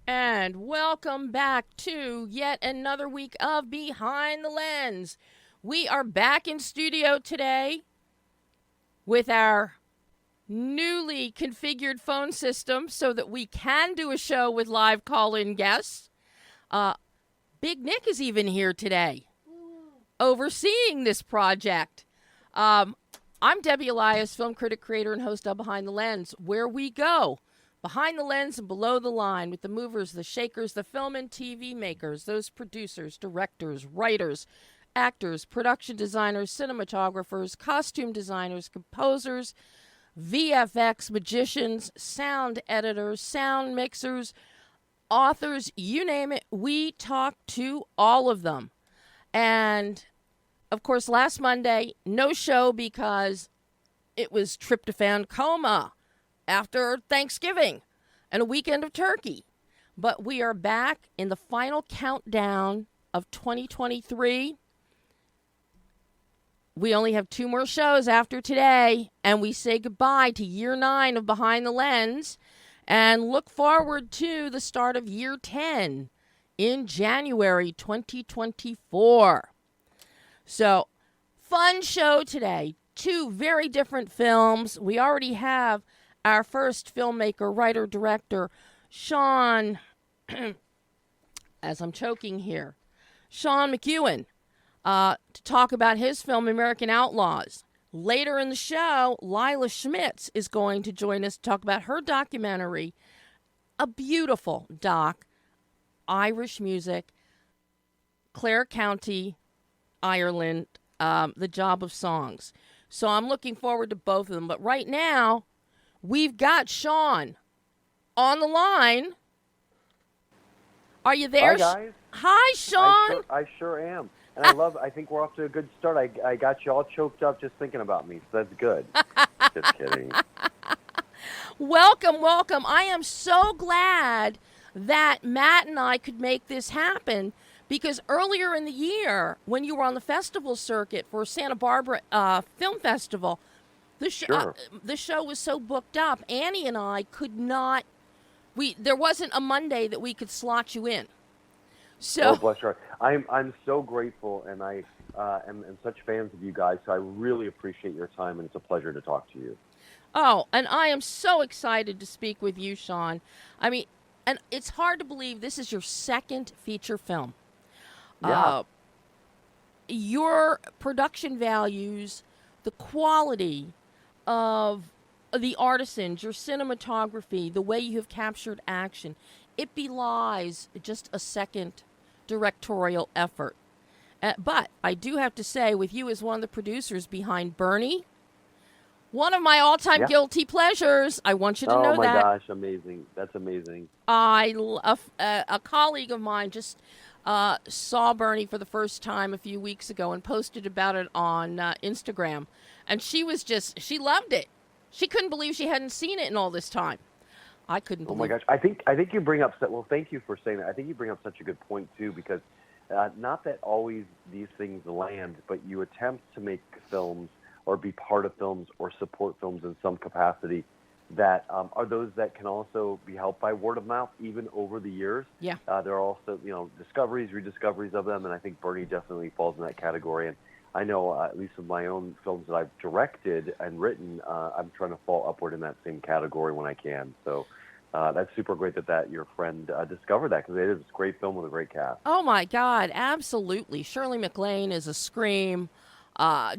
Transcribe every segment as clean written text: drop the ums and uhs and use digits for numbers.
And welcome back to yet another week of Behind the Lens. We are back in studio today with our newly configured phone system so that we can do a show with live call-in guests. Big Nick is even here today, overseeing this project. I'm Debbie Elias, film critic, creator, and host of Behind the Lens, where we go behind the lens and below the line with the movers, the shakers, the film and TV makers, those producers, directors, writers, actors, production designers, cinematographers, costume designers, composers, VFX magicians, sound editors, sound mixers, authors, you name it. We talk to all of them. And, of course, last Monday, no show because it was tryptophan coma after Thanksgiving and a weekend of turkey. But we are back in the final countdown of 2023. We only have 2 more shows after today, and we say goodbye to year 9 of Behind the Lens and look forward to the start of year 10 in January 2024. So, fun show today. 2 very different films. We already have our first filmmaker, writer, director, Sean, as I'm choking here, Sean McEWEN, to talk about his film, American Outlaws. Later in the show, LILA Schmitz is going to join us to talk about her documentary, a beautiful doc, Irish music, Clare County, Ireland, The Job of Songs. So I'm looking forward to both of them. But right now, we've got Sean on the line. Are you there? Hi, guys. Hi, Sean. I sure am. And I think we're off to a good start. I got you all choked up just thinking about me, so that's good. Just kidding. Welcome, welcome. I am so glad that Matt and I could make this happen because earlier in the year, when you were on the festival circuit for Santa Barbara Film Festival, the show was so booked up, Annie and I could not, there wasn't a Monday that we could slot you in. So, oh, bless your heart. I'm so grateful, and I am such fans of you guys, so I really appreciate your time, and it's a pleasure to talk to you. Oh, and I am so excited to speak with you, Sean. I mean, and it's hard to believe this is your second feature film. Yeah. Your production values, the quality of the artisans, your cinematography, the way you have captured action, it belies just a second directorial effort. But I do have to say, with you as one of the producers behind Bernie, one of my all-time guilty pleasures, I want you to know that. Oh, my gosh, amazing. That's amazing. A colleague of mine just saw Bernie for the first time a few weeks ago and posted about it on Instagram. And she loved it. She couldn't believe she hadn't seen it in all this time. I couldn't believe it. Oh, my gosh. I think you bring up, well, thank you for saying that. I think you bring up such a good point, too, because not that always these things land, but you attempt to make films or be part of films or support films in some capacity that are those that can also be helped by word of mouth, even over the years. Yeah. There are also, discoveries, rediscoveries of them, and I think Bernie definitely falls in that category. And I know, at least with my own films that I've directed and written, I'm trying to fall upward in that same category when I can. So that's super great that your friend discovered that, because it is a great film with a great cast. Oh, my God, absolutely. Shirley MacLaine is a scream.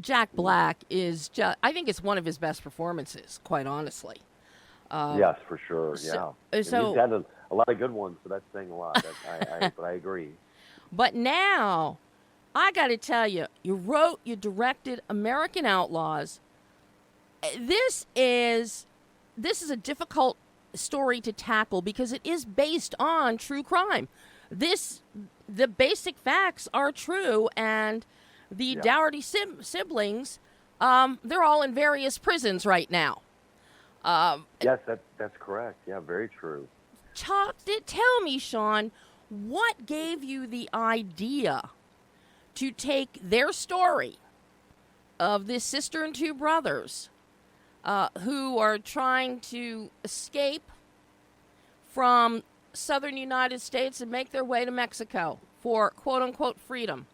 Jack Black is just, I think it's one of his best performances, quite honestly. Yes, for sure, yeah. He's had a lot of good ones, so that's saying a lot. But I agree. But now, I got to tell you, you directed American Outlaws. This is a difficult story to tackle because it is based on true crime. The basic facts are true, and the Dougherty siblings, they're all in various prisons right now. Yes, that's correct. Yeah, very true. Tell me, Sean, what gave you the idea to take their story of this sister and 2 brothers who are trying to escape from southern United States and make their way to Mexico for quote-unquote freedom.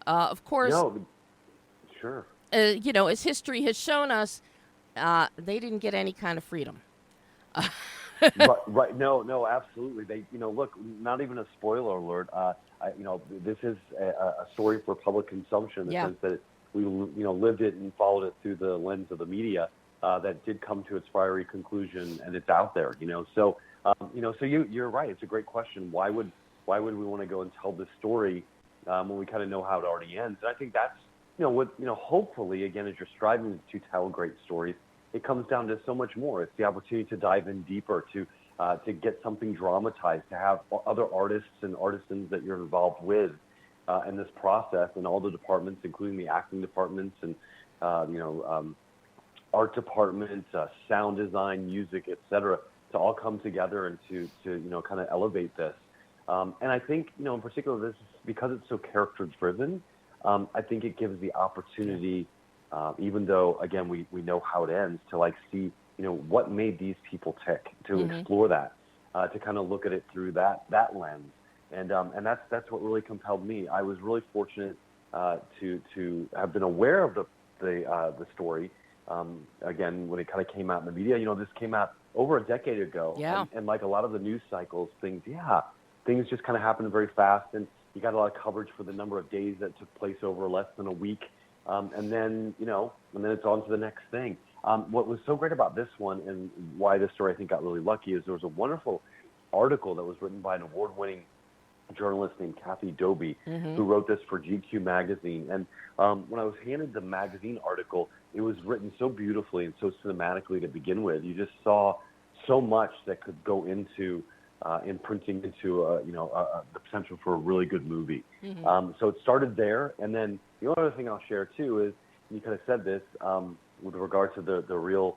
Of course, No, sure. As history has shown us, they didn't get any kind of freedom. Right. No, absolutely. They, look, not even a spoiler alert. This is a story for public consumption in the sense that we, lived it and followed it through the lens of the media that did come to its fiery conclusion, and it's out there, So, so you're right. It's a great question. Why would we want to go and tell this story when we kind of know how it already ends? And I think that's, hopefully, again, as you're striving to tell great stories, it comes down to so much more. It's the opportunity to dive in deeper, to get something dramatized, to have other artists and artisans that you're involved with in this process, and all the departments, including the acting departments and art departments, sound design, music, etc., to all come together and to kind of elevate this. And I think in particular, this is because it's so character driven. I think it gives the opportunity. Even though, again, we know how it ends, to see, what made these people tick, to explore that, to kind of look at it through that lens. And that's what really compelled me. I was really fortunate to have been aware of the story. Again, when it kind of came out in the media, this came out over a decade ago. Yeah. And like a lot of the news cycles, things just kind of happened very fast. And you got a lot of coverage for the number of days that took place over less than a week. And then it's on to the next thing. What was so great about this one, and why this story I think got really lucky, is there was a wonderful article that was written by an award-winning journalist named Kathy Doby, who wrote this for GQ magazine. And when I was handed the magazine article, it was written so beautifully and so cinematically to begin with. You just saw so much that could go into imprinting into the potential for a really good movie. So it started there, and then the other thing I'll share too is, you kind of said this with regard to the real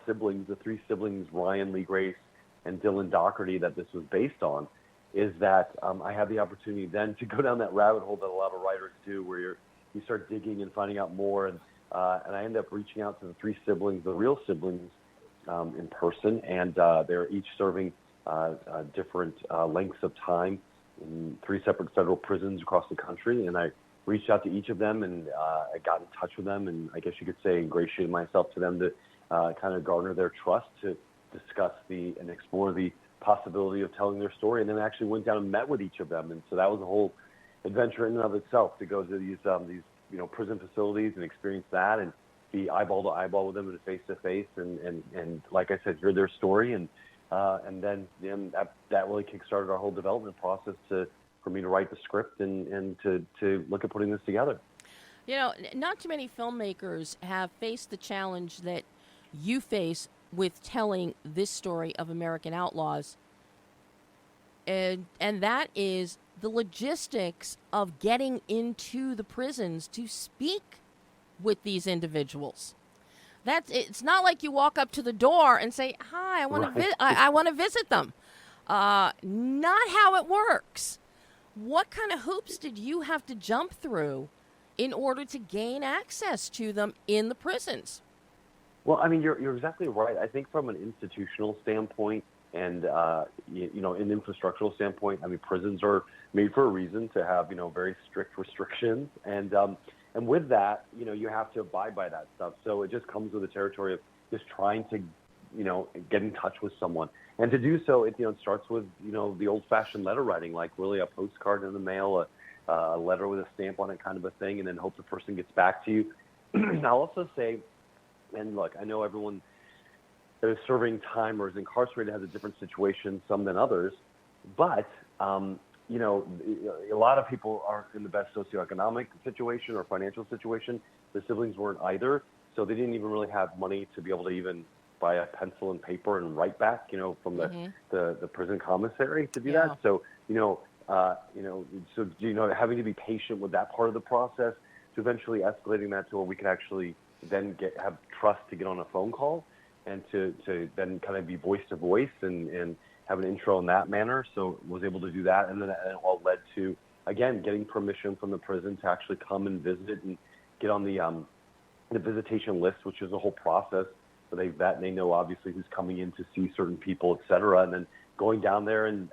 siblings, the three siblings, Ryan, Lee Grace, and Dylan Doherty, that this was based on, is that I had the opportunity then to go down that rabbit hole that a lot of writers do, where you start digging and finding out more, and I ended up reaching out to the three siblings, the real siblings, in person, and they're each serving different lengths of time in three separate federal prisons across the country. And I reached out to each of them, and I got in touch with them, and I guess you could say ingratiated myself to them to kind of garner their trust to discuss and explore the possibility of telling their story. And then I actually went down and met with each of them, and so that was a whole adventure in and of itself, to go to these prison facilities and experience that, and be eyeball to eyeball with them and face to face, and like I said, hear their story, and then that really kickstarted our whole development process for me to write the script and to look at putting this together. Not too many filmmakers have faced the challenge that you face with telling this story of American Outlaws, and that is the logistics of getting into the prisons to speak with these individuals. It's not like you walk up to the door and say, "Hi, I want to I want to visit them." Not how it works. What kind of hoops did you have to jump through in order to gain access to them in the prisons? Well, I mean, you're exactly right. I think from an institutional standpoint and an infrastructural standpoint, I mean, prisons are made for a reason, to have very strict restrictions, and with that, you have to abide by that stuff. So it just comes with the territory of just trying to get in touch with someone, and to do so, it starts with the old-fashioned letter writing, like really a postcard in the mail, a letter with a stamp on it, kind of a thing, and then hope the person gets back to you. I'll also say, and look, I know everyone that is serving time or is incarcerated has a different situation, some than others, but a lot of people aren't in the best socioeconomic situation or financial situation. The siblings weren't either, so they didn't even really have money to be able to even buy a pencil and paper and write back, from the prison commissary to do that. So, having to be patient with that part of the process, to eventually escalating that to where we could actually then have trust to get on a phone call, and to then kind of be voice to voice and have an intro in that manner. So was able to do that, and then it all led to, again, getting permission from the prison to actually come and visit and get on the visitation list, which is a whole process where they vet and they know obviously who's coming in to see certain people, et cetera, and then going down there and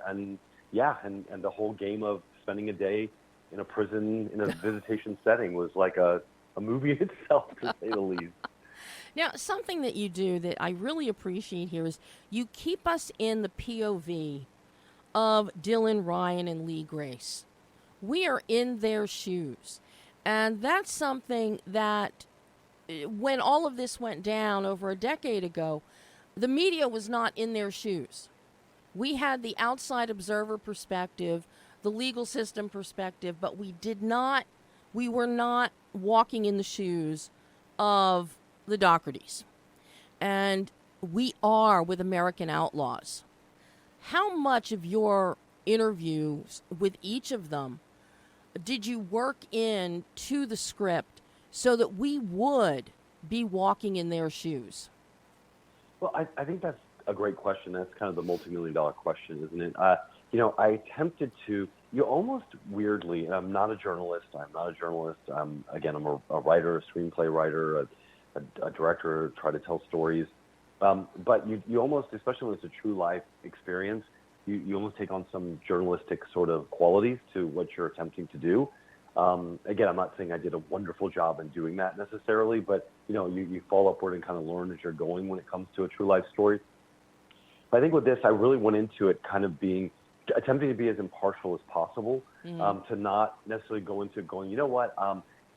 the whole game of spending a day in a prison in a visitation setting was like a movie in itself, to say the least. Now, something that you do that I really appreciate here is you keep us in the POV of Dylan, Ryan, and Lee Grace. We are in their shoes. And that's something that when all of this went down over a decade ago, the media was not in their shoes. We had the outside observer perspective, the legal system perspective, but we were not walking in the shoes of the Dohertys. And we are with American Outlaws. How much of your interviews with each of them did you work in to the script so that we would be walking in their shoes? Well, I think that's a great question. That's kind of the multi-million-dollar question, isn't it? I attempted to, almost weirdly, and I'm not a journalist. Again, I'm a writer, a screenplay writer, a director, try to tell stories. But you almost, especially when it's a true life experience, you almost take on some journalistic sort of qualities to what you're attempting to do. Again, I'm not saying I did a wonderful job in doing that necessarily, but you fall upward and kind of learn as you're going when it comes to a true life story. But I think with this, I really went into it kind of attempting to be as impartial as possible, to not necessarily go into going,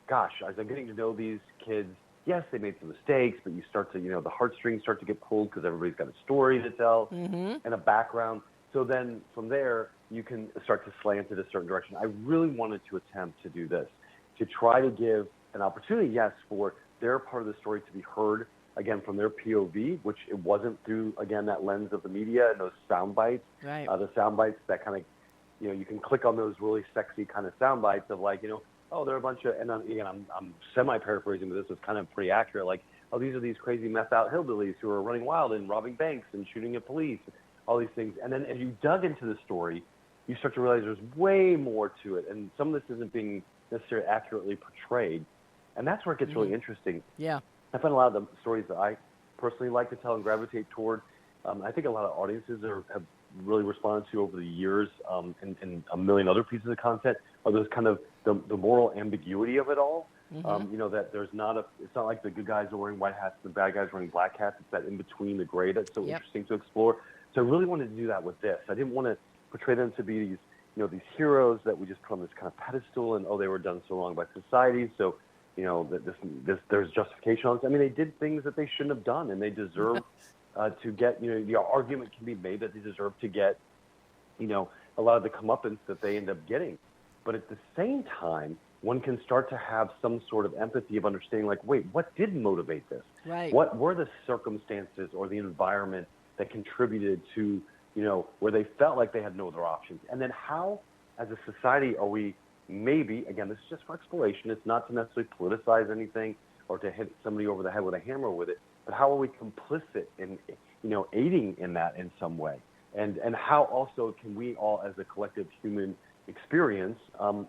gosh, as I'm getting to know these kids, yes, they made some mistakes, but you start to, the heartstrings start to get pulled because everybody's got a story to tell and a background. So then from there, you can start to slant it a certain direction. I really wanted to attempt to do this, to try to give an opportunity, yes, for their part of the story to be heard, again, from their POV, which it wasn't through, again, that lens of the media and those sound bites. Right. The sound bites that kind of, you can click on those really sexy kind of sound bites of like, oh, there are a bunch of, and again, I'm semi-paraphrasing, but this is kind of pretty accurate, like, oh, these are these crazy meth-out hillbillies who are running wild and robbing banks and shooting at police, all these things. And then as you dug into the story, you start to realize there's way more to it, and some of this isn't being necessarily accurately portrayed. And that's where it gets really interesting. Yeah. I find a lot of the stories that I personally like to tell and gravitate toward, I think a lot of audiences have really responded to over the years, and a million other pieces of content, are those kind of the moral ambiguity of it all. That there's it's not like the good guys are wearing white hats and the bad guys are wearing black hats. It's that in between, the gray, that's so interesting to explore. So I really wanted to do that with this. I didn't want to portray them to be these heroes that we just put on this kind of pedestal and, they were done so wrong by society. So, there's justification on this. I mean, they did things that they shouldn't have done, and they deserve to get, the argument can be made that they deserve to get, a lot of the comeuppance that they end up getting. But at the same time, one can start to have some sort of empathy of understanding, like, wait, what did motivate this? Right. What were the circumstances or the environment that contributed to, where they felt like they had no other options? And then how, as a society, are we maybe, again, this is just for exploration, it's not to necessarily politicize anything or to hit somebody over the head with a hammer with it, but how are we complicit in, aiding in that in some way? And how also can we all, as a collective human experience,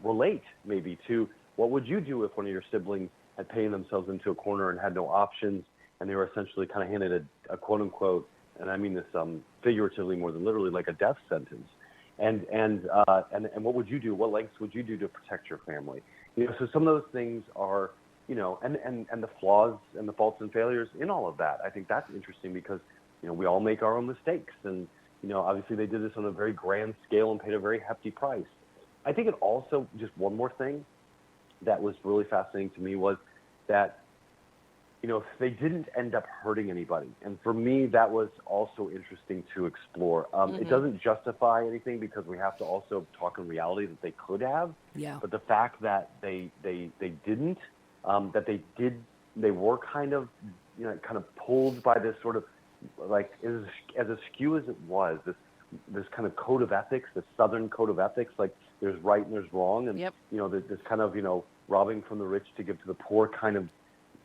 relate maybe to what would you do if one of your siblings had painted themselves into a corner and had no options, and they were essentially kind of handed a quote unquote, and I mean this figuratively more than literally, like a death sentence. And what would you do? What lengths would you do to protect your family? So some of those things are, and the flaws and the faults and failures in all of that. I think that's interesting because, we all make our own mistakes. And, obviously they did this on a very grand scale and paid a very hefty price. I think it also, just one more thing that was really fascinating to me was that, they didn't end up hurting anybody. And for me, that was also interesting to explore. It doesn't justify anything because we have to also talk in reality that they could have. Yeah. But the fact that they didn't, that they were kind of pulled by this sort of, like, as askew as it was, this kind of code of ethics, this Southern code of ethics, like there's right and there's wrong. And, this kind of, robbing from the rich to give to the poor kind of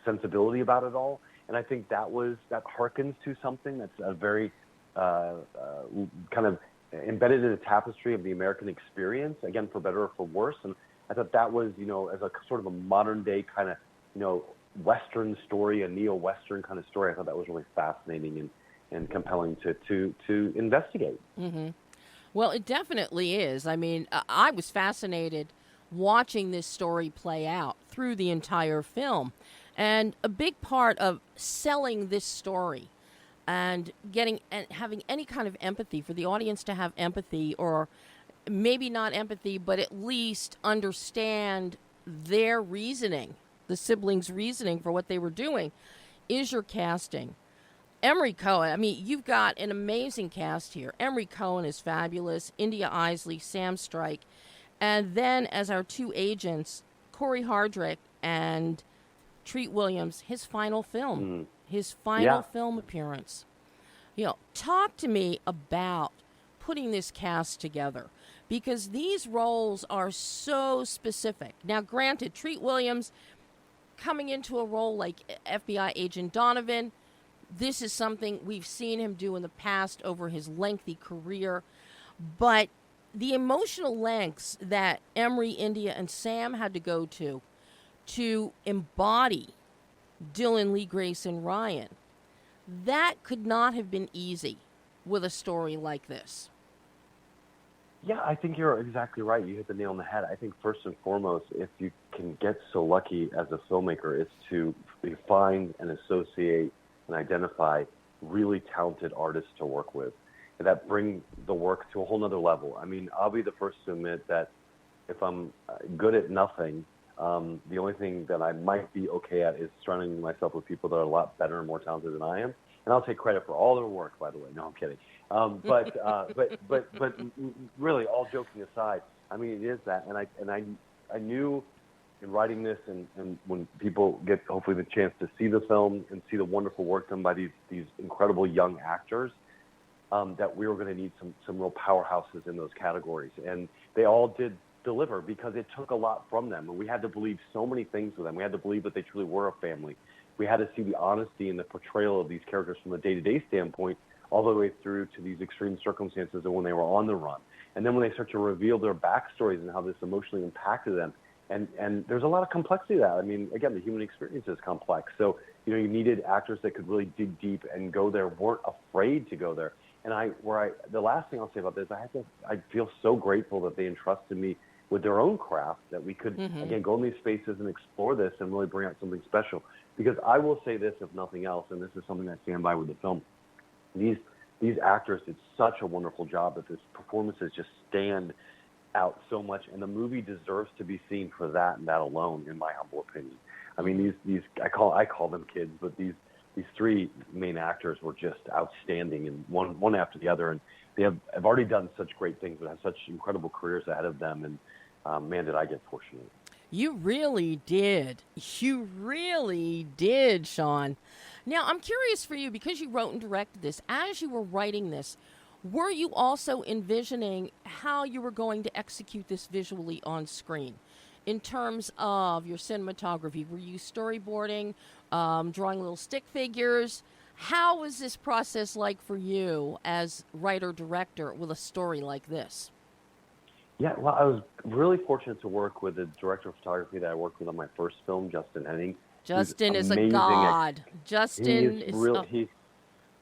sensibility about it all. And I think that harkens to something that's a very kind of embedded in the tapestry of the American experience, again, for better or for worse. And I thought that was, as a sort of a modern day kind of, Western story, a neo-Western kind of story, I thought that was really fascinating and compelling to investigate. Mm-hmm. Well, it definitely is. I mean, I was fascinated watching this story play out through the entire film. And a big part of selling this story and having any kind of empathy, for the audience to have empathy, or maybe not empathy, but at least understand their reasoning, the siblings' reasoning for what they were doing, is your casting. Emery Cohen, I mean, you've got an amazing cast here. Emery Cohen is fabulous, India Isley, Sam Strike, and then as our two agents, Corey Hardrick and Treat Williams, his final film, his final film appearance. You know, talk to me about putting this cast together, because these roles are so specific. Now, granted, Treat Williams coming into a role like FBI Agent Donovan, this is something we've seen him do in the past over his lengthy career, but the emotional lengths that Emery, India, and Sam had to go to embody Dylan, Lee, Grace, and Ryan, that could not have been easy with a story like this. Yeah, I think you're exactly right. You hit the nail on the head. I think first and foremost, if you can get so lucky as a filmmaker, is to find and associate and identify really talented artists to work with, and that bring the work to a whole nother level. I mean, I'll be the first to admit that if I'm good at nothing, the only thing that I might be okay at is surrounding myself with people that are a lot better and more talented than I am. And I'll take credit for all their work, by the way. No, I'm kidding. But really, all joking aside, I mean, it is that. And I knew in writing this, and when people get hopefully the chance to see the film and see the wonderful work done by these incredible young actors, that we were going to need some real powerhouses in those categories. And they all did deliver, because it took a lot from them. And we had to believe so many things with them. We had to believe that they truly were a family. We had to see the honesty and the portrayal of these characters from a day-to-day standpoint, all the way through to these extreme circumstances of when they were on the run. And then when they start to reveal their backstories and how this emotionally impacted them. And there's a lot of complexity to that. I mean, again, the human experience is complex. So, you needed actors that could really dig deep and go there, weren't afraid to go there. And the last thing I'll say about this, I feel so grateful that they entrusted me with their own craft, that we could, again, go in these spaces and explore this and really bring out something special. Because I will say this, if nothing else, and this is something I stand by with the film, these actors did such a wonderful job that these performances just stand out so much, and the movie deserves to be seen for that and that alone, in my humble opinion. I mean, these I call them kids, but these three main actors were just outstanding, and one after the other, and they have already done such great things, but have such incredible careers ahead of them, and man, did I get fortunate. You really did. You really did, Sean. Now, I'm curious for you, because you wrote and directed this, as you were writing this, were you also envisioning how you were going to execute this visually on screen? In terms of your cinematography, were you storyboarding, drawing little stick figures? How was this process like for you as writer-director with a story like this? Yeah, well, I was really fortunate to work with the director of photography that I worked with on my first film, Justin Henning. Justin is a god. Justin is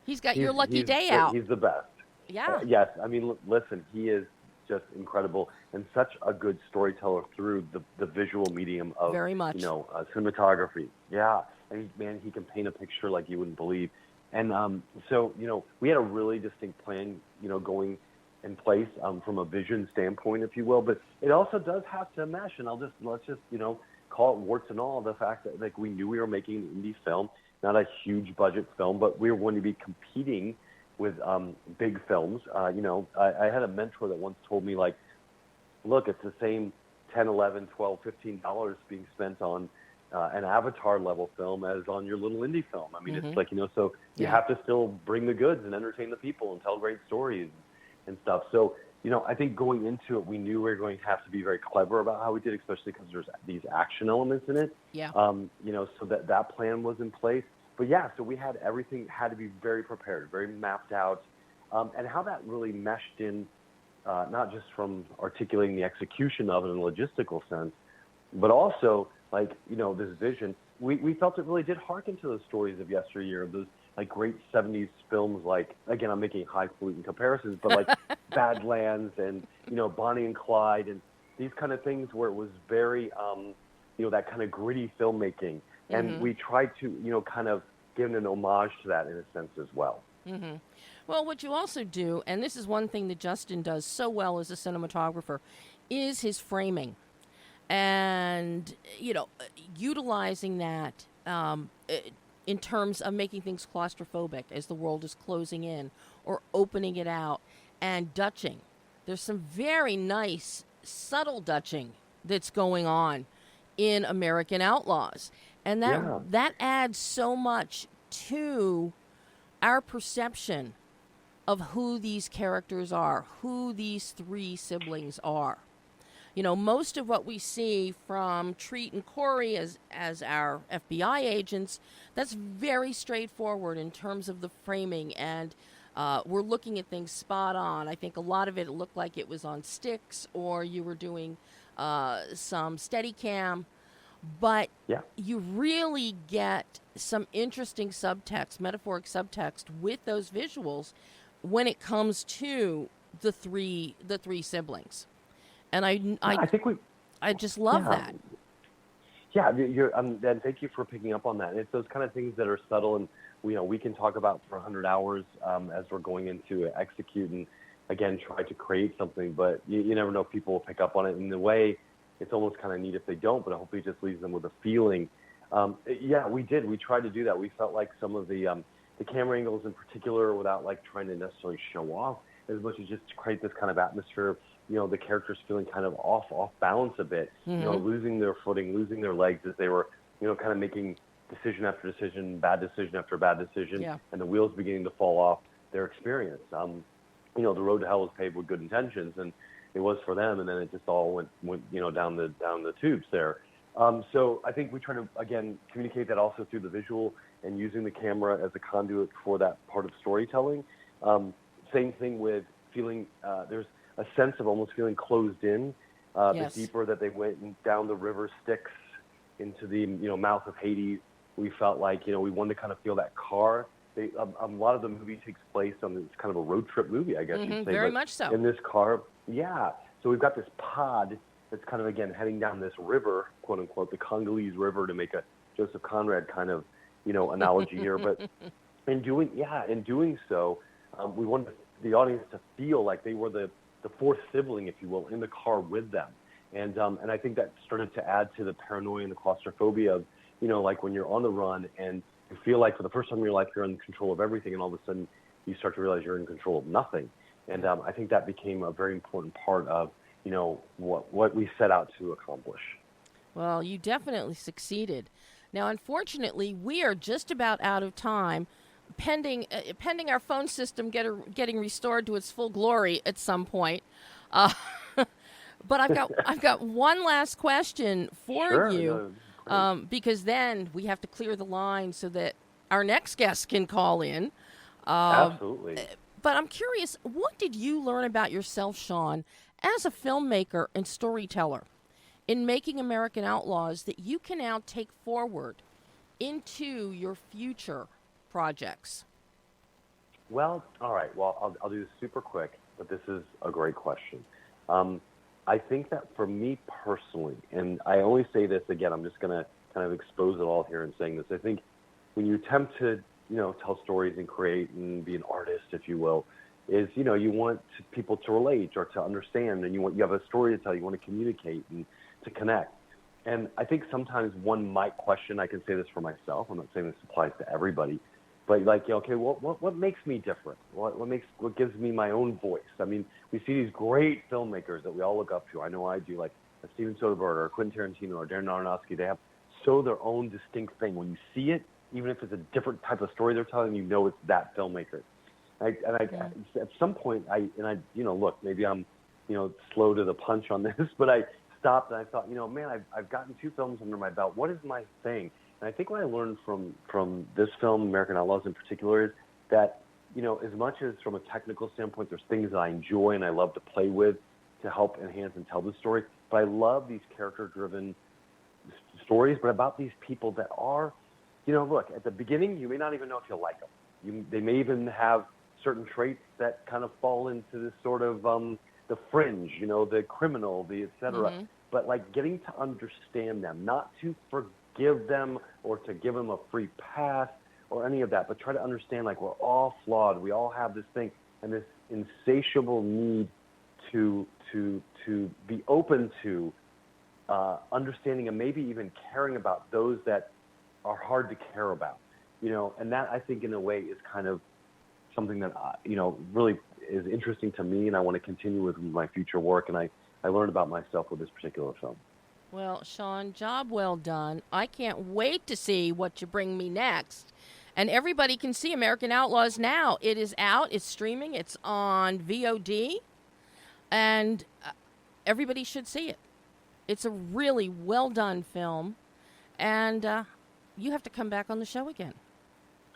he's got your lucky day out. He's the best. Yeah. Yes, I mean, listen, he is just incredible and such a good storyteller through the visual medium of very much, cinematography. Yeah, and he can paint a picture like you wouldn't believe. And so we had a really distinct plan, going in place from a vision standpoint, if you will. But it also does have to mesh, and let's just call it warts and all, the fact that we knew we were making an indie film, not a huge budget film, but we were going to be competing with big films. I had a mentor that once told me, like, look, it's the same $10, $11, $12, $15 being spent on an Avatar level film as on your little indie film. I mean, it's like, so you have to still bring the goods and entertain the people and tell great stories and stuff. So, I think going into it, we knew we were going to have to be very clever about how we did, especially because there's these action elements in it. Yeah. So that plan was in place. But yeah, so we had everything had to be very prepared, very mapped out, and how that really meshed in, not just from articulating the execution of it in a logistical sense, but also this vision. We felt it really did harken to those stories of yesteryear, of like great 70s films, like, again, I'm making highfalutin comparisons, but like Badlands and, Bonnie and Clyde and these kind of things where it was very, that kind of gritty filmmaking. And we tried to, kind of give an homage to that in a sense as well. Mm-hmm. Well, what you also do, and this is one thing that Justin does so well as a cinematographer, is his framing. And, utilizing that in terms of making things claustrophobic as the world is closing in or opening it out, and Dutching. There's some very nice, subtle Dutching that's going on in American Outlaws. And that adds so much to our perception of who these characters are, who these three siblings are. Most of what we see from Treat and Corey as our FBI agents, that's very straightforward in terms of the framing, and we're looking at things spot on. I think a lot of it looked like it was on sticks, or you were doing some Steadicam, but you really get some interesting subtext, metaphoric subtext with those visuals when it comes to the three siblings. And I just love that. Yeah, and thank you for picking up on that. And it's those kind of things that are subtle, and we can talk about for 100 hours as we're going into execute and again try to create something. But you never know if people will pick up on it. In a way, it's almost kind of neat if they don't, but hopefully it just leaves them with a feeling. We did. We tried to do that. We felt like some of the camera angles in particular, without like trying to necessarily show off, as much as just to create this kind of atmosphere of, the characters feeling kind of off balance a bit, losing their footing, losing their legs as they were, kind of making decision after decision, bad decision after bad decision, and the wheels beginning to fall off their experience. The road to hell was paved with good intentions, and it was for them, and then it just all went down the tubes there. So I think we try to, again, communicate that also through the visual and using the camera as a conduit for that part of storytelling. Same thing with feeling, there's a sense of almost feeling closed in. The deeper that they went down the river Styx into the mouth of Hades, we felt like we wanted to kind of feel that car. A lot of the movie takes place on this kind of a road trip movie, I guess you'd say. Very much so. In this car, So we've got this pod that's kind of again heading down this river, quote unquote, the Congolese River, to make a Joseph Conrad kind of analogy here. But in doing so, we wanted the audience to feel like they were the fourth sibling, if you will, in the car with them. And I think that started to add to the paranoia and the claustrophobia of, like when you're on the run and you feel like for the first time in your life you're in control of everything, and all of a sudden you start to realize you're in control of nothing. And I think that became a very important part of, what we set out to accomplish. Well, you definitely succeeded. Now, unfortunately, we are just about out of time, pending our phone system getting restored to its full glory at some point. But I've got one last question for you, because then we have to clear the line so that our next guest can call in. Absolutely. But I'm curious, what did you learn about yourself, Sean, as a filmmaker and storyteller in making American Outlaws that you can now take forward into your future projects? Well, all right. Well, I'll do this super quick, but this is a great question. I think that for me personally, and I only say this again, I'm just going to kind of expose it all here in saying this. I think when you attempt to, tell stories and create and be an artist, if you will, is, you want people to relate or to understand, and you have a story to tell, you want to communicate and to connect. And I think sometimes one might question, I can say this for myself, I'm not saying this applies to everybody, but like, okay, what makes me different? What gives me my own voice? I mean, we see these great filmmakers that we all look up to. I know I do, like Steven Soderbergh or Quentin Tarantino or Darren Aronofsky. They have their own distinct thing. When you see it, even if it's a different type of story they're telling, it's that filmmaker. At some point, look, maybe I'm, slow to the punch on this, but I stopped and I thought, man, I've gotten 2 films under my belt. What is my thing? And I think what I learned from this film, American Outlaws in particular, is that, as much as from a technical standpoint, there's things that I enjoy and I love to play with to help enhance and tell the story, but I love these character-driven stories, but about these people that are, look, at the beginning, you may not even know if you'll like them. They may even have certain traits that kind of fall into this sort of the fringe, the criminal, the et cetera. Mm-hmm. But like getting to understand them, not to forgive them or to give them a free pass or any of that, but try to understand like we're all flawed. We all have this thing and this insatiable need to be open to understanding and maybe even caring about those that are hard to care about, and that I think in a way is kind of something that, really is interesting to me, and I want to continue with my future work, and I learned about myself with this particular film. Well, Sean, job well done. I can't wait to see what you bring me next. And everybody can see American Outlaws now. It is out. It's streaming. It's on VOD. And everybody should see it. It's a really well-done film. And you have to come back on the show again.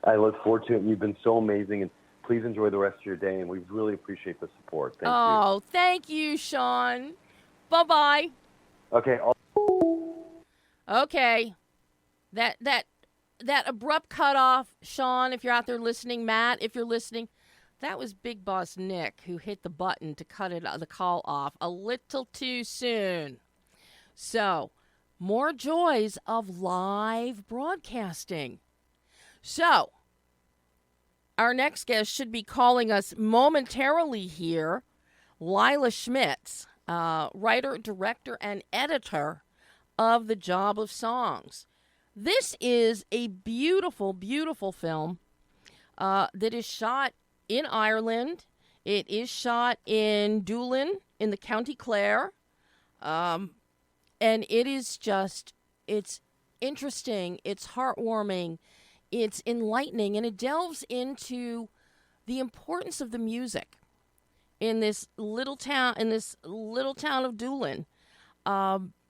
I look forward to it. You've been so amazing. And please enjoy the rest of your day. And we really appreciate the support. Thank you. Oh, thank you, Sean. Bye-bye. Okay. Okay. That abrupt cutoff, Sean, if you're out there listening, Matt, if you're listening, that was Big Boss Nick who hit the button to cut the call off a little too soon. So, more joys of live broadcasting. So, our next guest should be calling us momentarily here, LILA SCHMITZ, writer, director, and editor of The Job of Songs. This is a beautiful, beautiful film that is shot in Ireland. It is shot in Doolin in the County Clare. And it is just, it's interesting, it's heartwarming, it's enlightening, and it delves into the importance of the music in this little town of Doolin.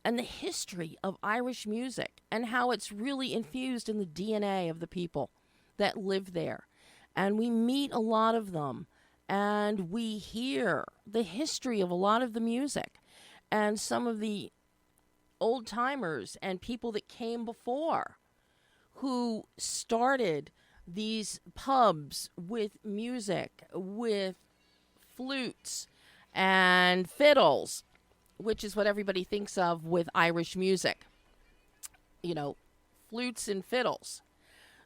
And the history of Irish music and how it's really infused in the DNA of the people that live there. And we meet a lot of them, and we hear the history of a lot of the music and some of the old-timers and people that came before who started these pubs with music, with flutes and fiddles, which is what everybody thinks of with Irish music. Flutes and fiddles.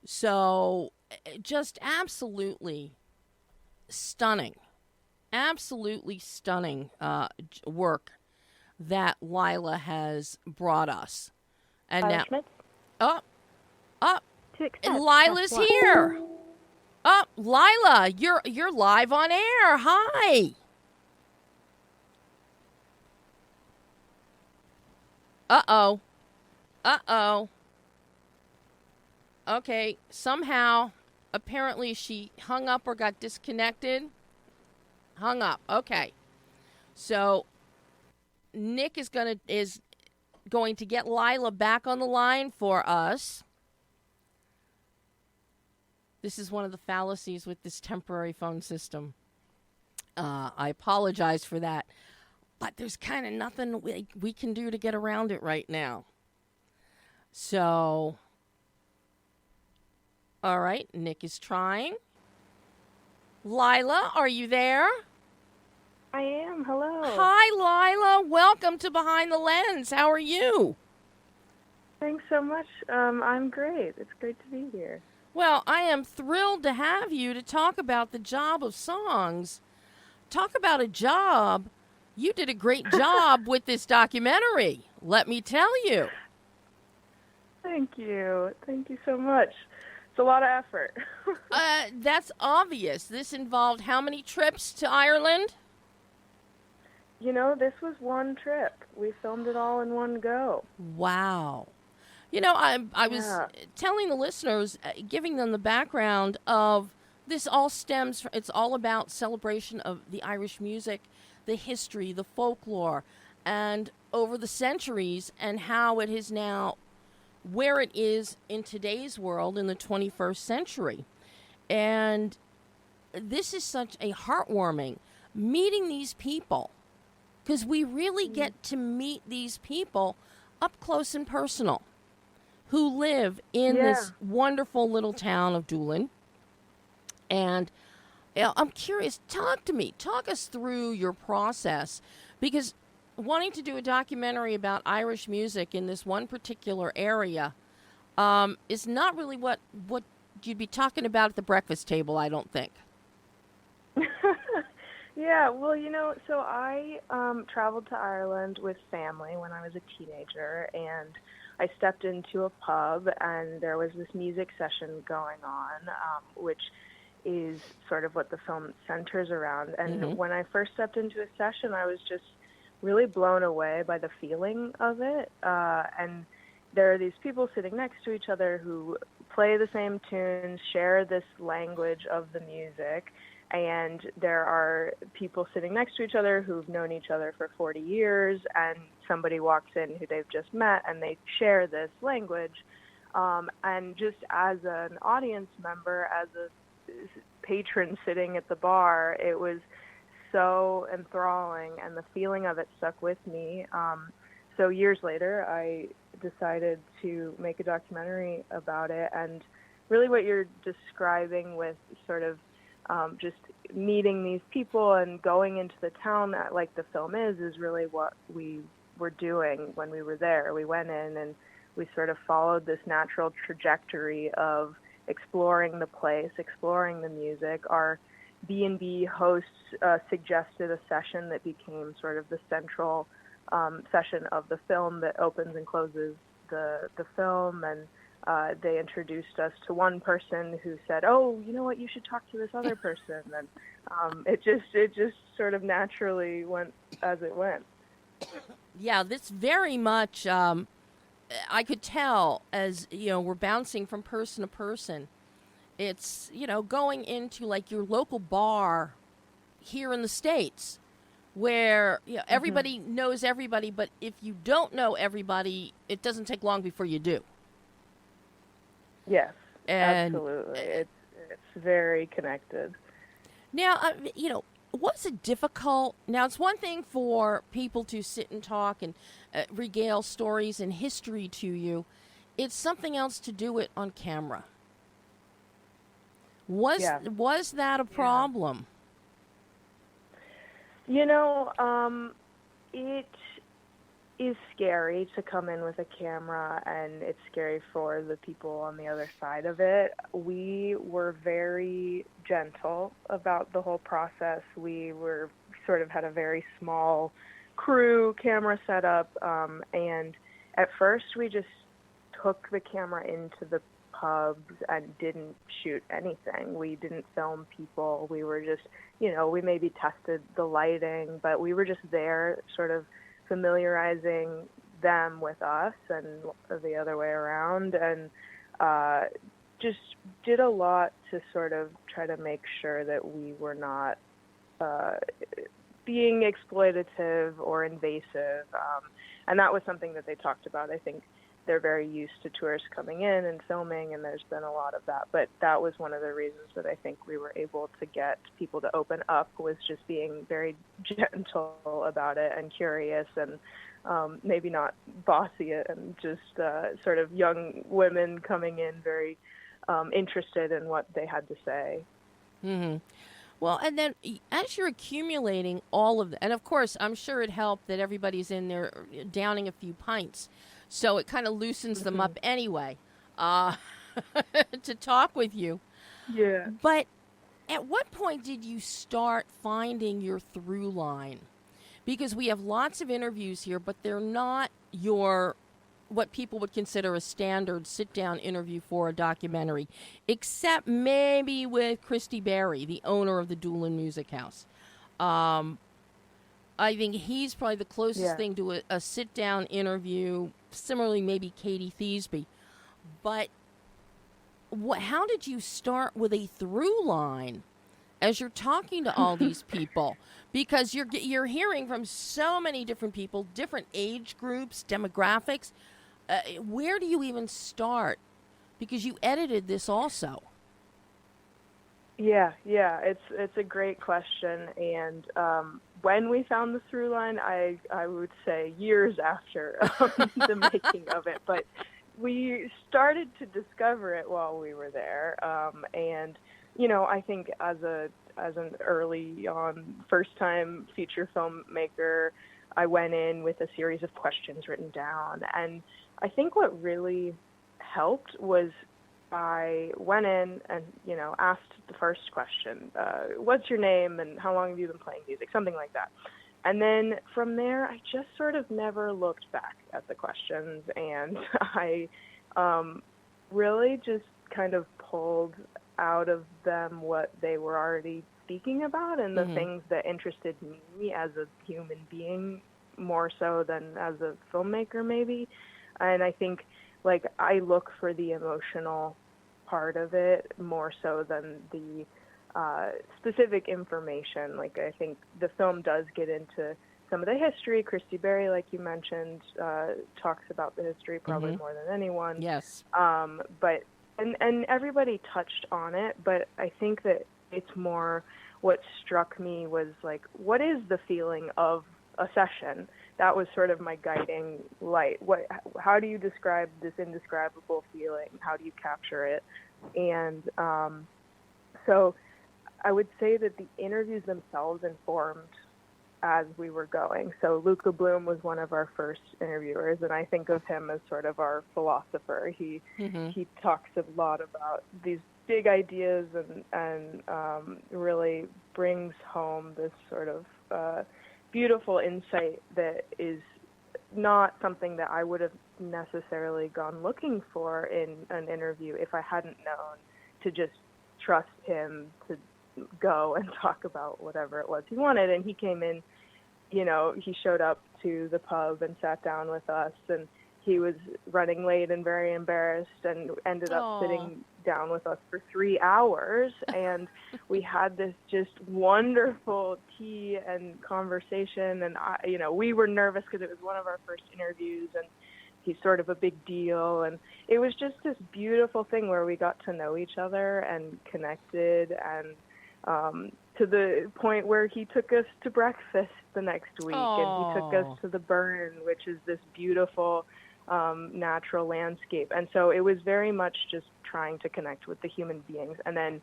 So, just absolutely stunning work that Lila has brought us. And LILA now, Schmitz? Lila's here. Lila, you're live on air. Hi. Uh-oh. Okay, somehow, apparently she hung up or got disconnected. Hung up. Okay. So Nick is going to get Lila back on the line for us. This is one of the fallacies with this temporary phone system. I apologize for that. But there's kind of nothing we can do to get around it right now. So, all right, Nick is trying. Lila, are you there? I am. Hello. Hi, Lila. Welcome to Behind the Lens. How are you? Thanks so much. I'm great. It's great to be here. Well, I am thrilled to have you to talk about The Job of Songs. Talk about a job. You did a great job with this documentary, let me tell you. Thank you. Thank you so much. It's a lot of effort. That's obvious. This involved how many trips to Ireland? This was one trip. We filmed it all in one go. Wow. I was telling the listeners, giving them the background of this all stems from, it's all about celebration of the Irish music, the history, the folklore, and over the centuries and how it is now where it is in today's world in the 21st century. And this is such a heartwarming meeting these people, because we really get to meet these people up close and personal who live in this wonderful little town of Doolin. And I'm curious, talk us through your process, because wanting to do a documentary about Irish music in this one particular area is not really what you'd be talking about at the breakfast table, I don't think. Yeah, well, so I traveled to Ireland with family when I was a teenager, and I stepped into a pub, and there was this music session going on, which is sort of what the film centers around. And when I first stepped into a session, I was just really blown away by the feeling of it. And there are these people sitting next to each other who play the same tunes, share this language of the music, and there are people sitting next to each other who've known each other for 40 years, and somebody walks in who they've just met, and they share this language. And just as an audience member, as a patron sitting at the bar, it was so enthralling, and the feeling of it stuck with me. So years later, I decided to make a documentary about it, and really what you're describing with sort of just meeting these people and going into the town that, like the film is really what we were doing when we were there. We went in and we sort of followed this natural trajectory of exploring the place, exploring the music. Our B&B hosts suggested a session that became sort of the central session of the film that opens and closes the film, and they introduced us to one person who said, "Oh, you know what? You should talk to this other person." And it just sort of naturally went as it went. Yeah, this very much. I could tell as we're bouncing from person to person. It's going into like your local bar here in the States, where everybody knows everybody, but if you don't know everybody, it doesn't take long before you do. Yes, And absolutely. It's very connected. now, was it difficult? Now, it's one thing for people to sit and talk and regale stories and history to you. It's something else to do it on camera. Was that a problem? It is scary to come in with a camera, and it's scary for the people on the other side of it. We were very gentle about the whole process. We were sort of had a very small crew camera setup, and at first we just took the camera into the pubs and didn't shoot anything. We didn't film people. We were just, we maybe tested the lighting, but we were just there sort of familiarizing them with us and the other way around, and just did a lot to sort of try to make sure that we were not being exploitative or invasive. And that was something that they talked about. I think they're very used to tourists coming in and filming, and there's been a lot of that. But that was one of the reasons that I think we were able to get people to open up, was just being very gentle about it and curious, and maybe not bossy, and just sort of young women coming in very interested in what they had to say. Mm-hmm. Well, and then as you're accumulating all of that, and of course, I'm sure it helped that everybody's in there downing a few pints. So it kind of loosens them up anyway to talk with you. Yeah. But at what point did you start finding your through line? Because we have lots of interviews here, but they're not what people would consider a standard sit-down interview for a documentary, except maybe with Christy Berry, the owner of the Doolin Music House. I think he's probably the closest thing to a sit-down interview. Similarly, maybe Katie Thiesby. But how did you start with a through line as you're talking to all these people? Because you're hearing from so many different people, different age groups, demographics. Where do you even start? Because you edited this also. Yeah, it's a great question, and when we found the through line, I would say years after the making of it, but we started to discover it while we were there, and I think as an early on first-time feature filmmaker, I went in with a series of questions written down. And I think what really helped was I went in and, asked the first question, what's your name and how long have you been playing music, something like that. And then from there, I just sort of never looked back at the questions, and I really just kind of pulled out of them what they were already speaking about and the things that interested me as a human being more so than as a filmmaker maybe. And I think I look for the emotional part of it more so than the specific information. I think the film does get into some of the history. Christy Berry, like you mentioned, talks about the history probably more than anyone. Yes. But and everybody touched on it, but I think that it's more what struck me was what is the feeling of a session? That was sort of my guiding light. How do you describe this indescribable feeling? How do you capture it? And so I would say that the interviews themselves informed as we were going. So Luca Bloom was one of our first interviewers, and I think of him as sort of our philosopher. He talks a lot about these big ideas and really brings home this sort of beautiful insight that is not something that I would have necessarily gone looking for in an interview if I hadn't known to just trust him to go and talk about whatever it was he wanted. And he came in, he showed up to the pub and sat down with us, and he was running late and very embarrassed and ended up sitting down with us for 3 hours. And we had this just wonderful tea and conversation. And, we were nervous because it was one of our first interviews, and he's sort of a big deal. And it was just this beautiful thing where we got to know each other and connected, and to the point where he took us to breakfast the next week. And he took us to the Burn, which is this beautiful natural landscape. And so it was very much just trying to connect with the human beings, and then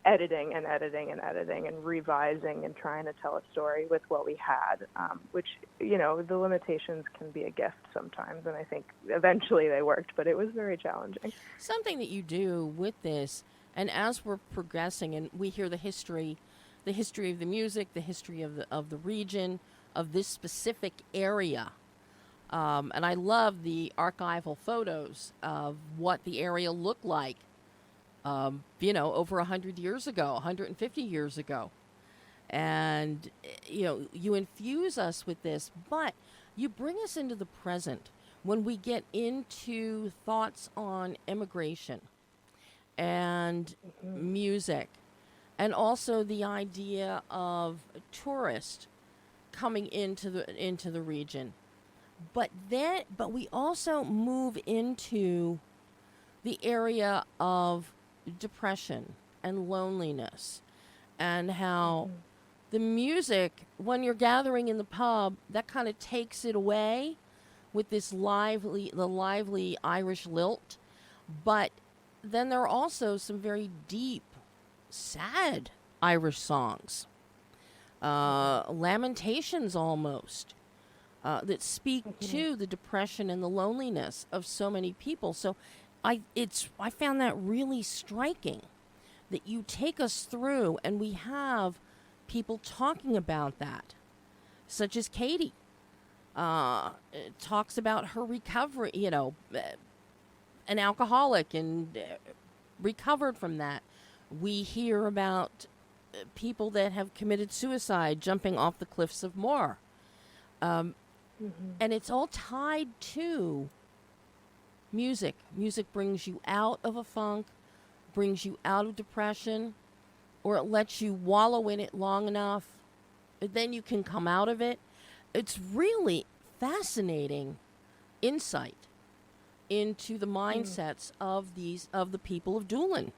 editing and revising and trying to tell a story with what we had, which, the limitations can be a gift sometimes. And I think eventually they worked, but it was very challenging. Something that you do with this, and as we're progressing and we hear the history of the music, the history of the region, of this specific area. And I love the archival photos of what the area looked like, over 100 years ago, 150 years ago. And, you infuse us with this, but you bring us into the present when we get into thoughts on immigration and music, and also the idea of tourists coming into the region. But we also move into the area of depression and loneliness, and how the music, when you're gathering in the pub, that kind of takes it away with this lively Irish lilt. But then there are also some very deep, sad Irish songs, lamentations almost, that speak to the depression and the loneliness of so many people. So I found that really striking, that you take us through, and we have people talking about that, such as Katie. Talks about her recovery, an alcoholic, and recovered from that. We hear about people that have committed suicide jumping off the cliffs of Moher. And it's all tied to music. Music brings you out of a funk, brings you out of depression, or it lets you wallow in it long enough, then you can come out of it. It's really fascinating insight into the mindsets of the people of Doolin.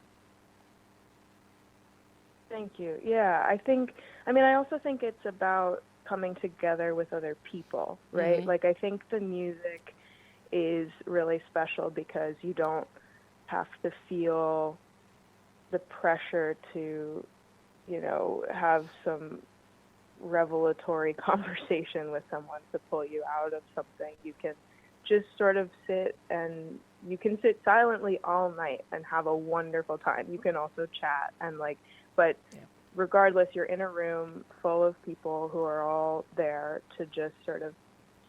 Thank you. Yeah, I also think it's about coming together with other people, right? I think the music is really special because you don't have to feel the pressure to, have some revelatory conversation with someone to pull you out of something. You can just sort of sit, and you can sit silently all night and have a wonderful time. You can also chat and but regardless, you're in a room full of people who are all there to just sort of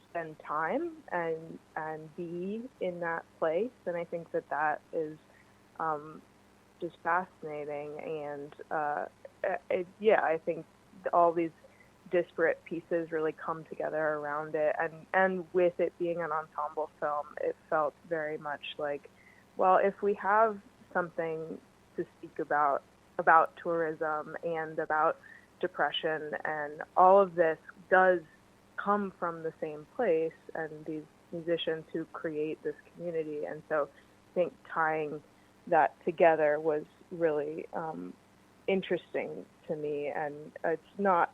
spend time and be in that place. And I think that is just fascinating. And I think all these disparate pieces really come together around it. And with it being an ensemble film, it felt very much like, well, if we have something to speak about tourism and about depression, and all of this does come from the same place, and these musicians who create this community. And so I think tying that together was really interesting to me. And it's not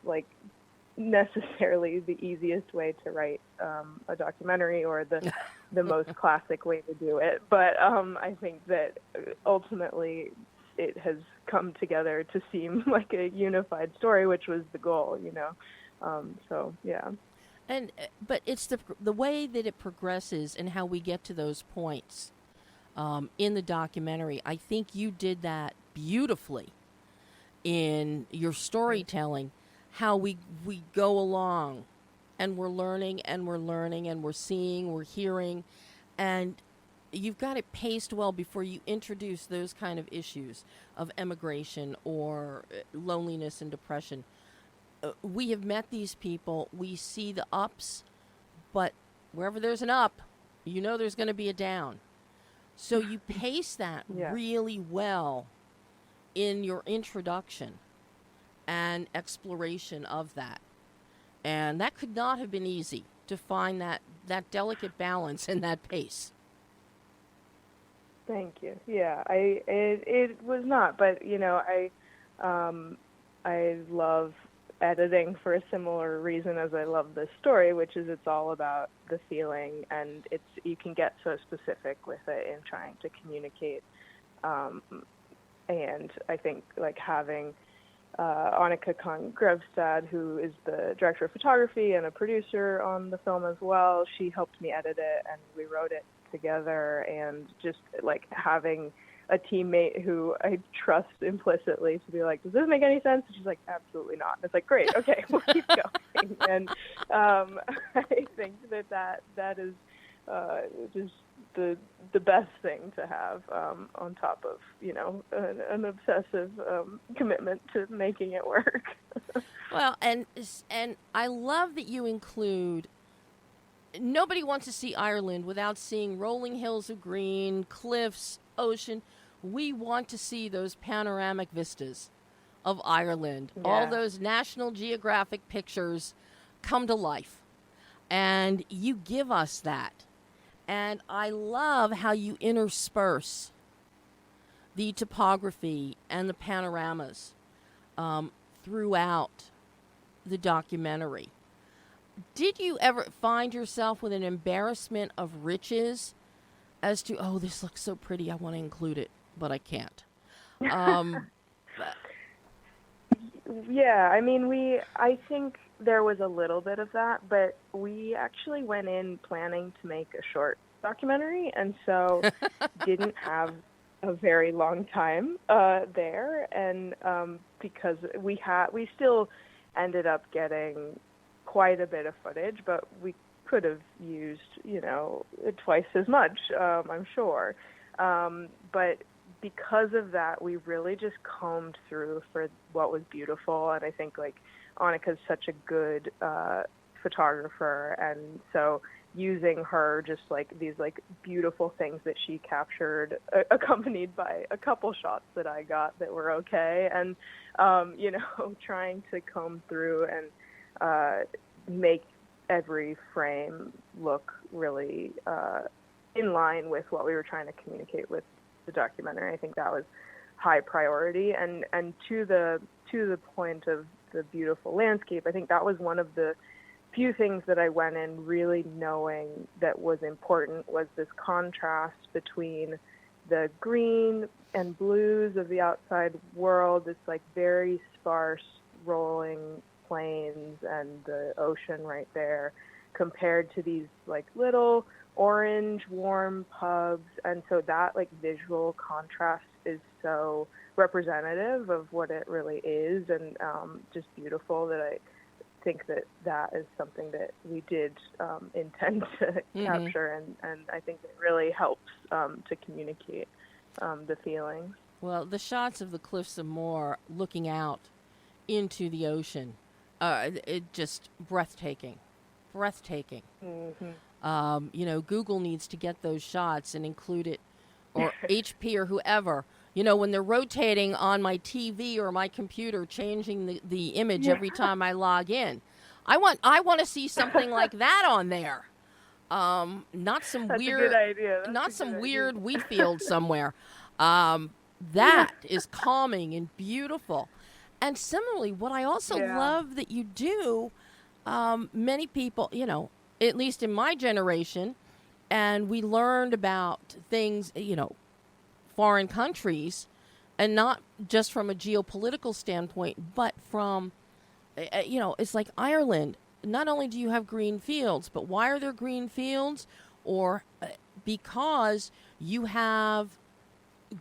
necessarily the easiest way to write a documentary, or the most classic way to do it, but I think that ultimately it has come together to seem like a unified story, which was the goal, so yeah. And but it's the way that it progresses and how we get to those points in the documentary. I think you did that beautifully in your storytelling. How we go along, and we're learning and we're seeing, we're hearing, and you've got it paced well before you introduce those kind of issues of emigration or loneliness and depression. We have met these people. We see the ups, but wherever there's an up, there's going to be a down. So you pace that really well in your introduction and exploration of that. And that could not have been easy to find that delicate balance and that pace. Thank you. Yeah, it was not, but I love editing for a similar reason as I love this story, which is it's all about the feeling, and you can get so specific with it in trying to communicate. And I think having Annika Kahn-Grevstad, who is the director of photography and a producer on the film as well, she helped me edit it, and we wrote it together. And just having a teammate who I trust implicitly to be like, does this make any sense? And she's like, absolutely not. And it's like, great, okay, we'll keep going. And I think that is just the best thing to have on top of an obsessive commitment to making it work. Well, and I love that you include. Nobody wants to see Ireland without seeing rolling hills of green, cliffs, ocean. We want to see those panoramic vistas of Ireland. Yeah. All those National Geographic pictures come to life, and you give us that. And I love how you intersperse the topography and the panoramas throughout the documentary. Did you ever find yourself with an embarrassment of riches as to, oh, this looks so pretty, I want to include it, but I can't? Yeah, I mean, I think there was a little bit of that, but we actually went in planning to make a short documentary, and so didn't have a very long time there, and because we still ended up getting quite a bit of footage, but we could have used, twice as much, I'm sure. But because of that, we really just combed through for what was beautiful. And I think Annika's such a good photographer. And so using her, just these beautiful things that she captured, accompanied by a couple shots that I got that were okay. And, trying to comb through and make every frame look really in line with what we were trying to communicate with the documentary. I think that was high priority, and to the point of the beautiful landscape, I think that was one of the few things that I went in really knowing that was important, was this contrast between the green and blues of the outside world, it's like very sparse rolling plains and the ocean right there, compared to these like little orange warm pubs. And so that like visual contrast is so representative of what it really is, and just beautiful, that I think that is something that we did intend to capture, and I think it really helps to communicate the feelings. Well, the shots of the Cliffs of Moher looking out into the ocean, it just breathtaking. Google needs to get those shots and include it, or HP or whoever. When they're rotating on my TV or my computer, changing the image every time I log in, I want to see something like that on there. Not some That's weird, a good idea. not some weird wheat field somewhere. That is calming and beautiful. And similarly, what I also love that you do, many people, at least in my generation, and we learned about things, foreign countries, and not just from a geopolitical standpoint, but from, it's like Ireland. Not only do you have green fields, but why are there green fields? Or because you have